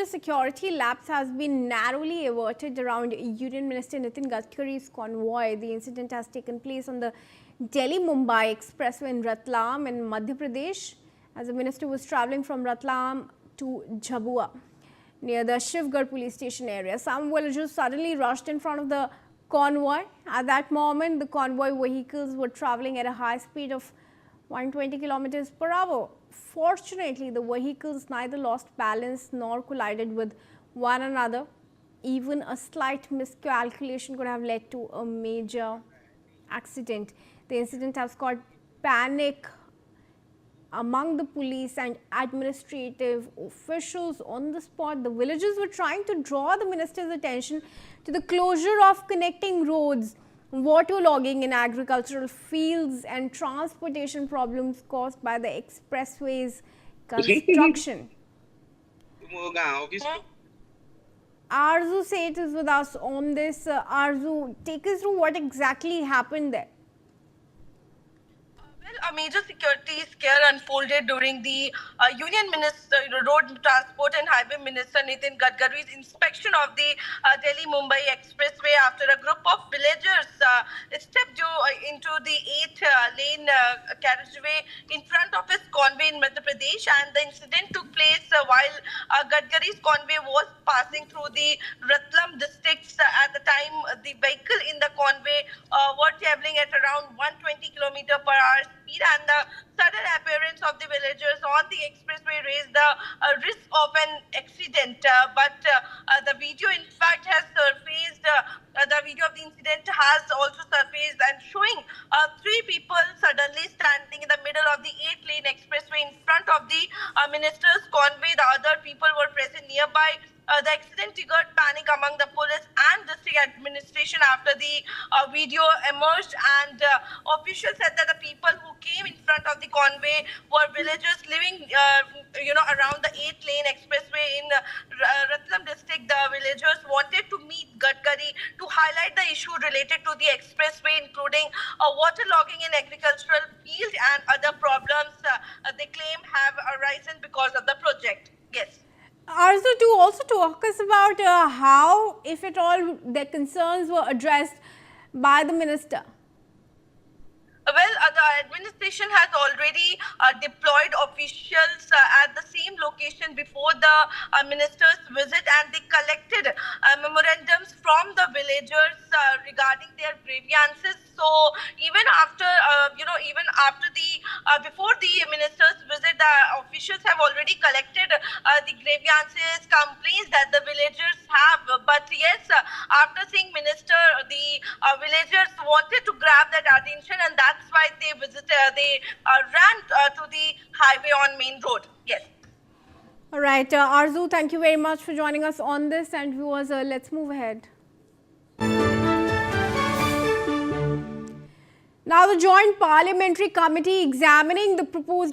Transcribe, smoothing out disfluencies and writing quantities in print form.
security lapse has been narrowly averted around Union Minister Nitin Gadkari's convoy. The incident has taken place on the Delhi-Mumbai Expressway in Ratlam in Madhya Pradesh, as the minister was travelling from Ratlam to Jhabua near the Shivgarh police station area. Some villagers suddenly rushed in front of the convoy. At that moment, the convoy vehicles were travelling at a high speed of 120 kilometers per hour. Fortunately, the vehicles neither lost balance nor collided with one another. Even a slight miscalculation could have led to a major accident. The incident has caused panic among the police and administrative officials on the spot. The villagers were trying to draw the minister's attention to the closure of connecting roads, waterlogging in agricultural fields and transportation problems caused by the expressway's construction. Arzu Seth is with us on this. Arzu, take us through what exactly happened there. A major security scare unfolded during the Union Minister, Road Transport and Highway Minister Nitin Gadkari's inspection of the Delhi-Mumbai Expressway after a group of villagers stepped into the 8-lane carriageway in front of his convoy in Madhya Pradesh, and the incident took place while Gadkari's convoy was passing through the Ratlam districts. At the time, the vehicle in the convoy were travelling at around 120 km/h speed, and the sudden appearance of the villagers on the expressway raised the risk of an accident. But the video, in fact, has surfaced. The video of the incident has also surfaced and showing 3 people suddenly standing in the middle of the 8-lane expressway in front of the minister's convoy. The other people were present nearby. The accident triggered panic among the police and district administration after the video emerged, and officials said that the people who came in front of the convoy were villagers living around the 8-lane expressway in Ratlam district. The villagers wanted to meet Gadkari to highlight the issue related to the expressway, including waterlogging in agricultural field and other problems they claim have arisen because of the project. Yes. Arzu, to also talk us about how, if at all, their concerns were addressed by the minister. Well, the administration has already deployed officials at the same location before the minister's visit, and they collected memorandums from the villagers regarding their grievances. So even after, before the minister's visit, the officials have already collected the grievances, complaints that the villagers have. But yes, after seeing minister, the villagers wanted to grab that attention, and that's why they ran to the highway on main road. Yes. All right, Arzu, thank you very much for joining us on this. And viewers, let's move ahead. Now, the Joint Parliamentary Committee examining the proposed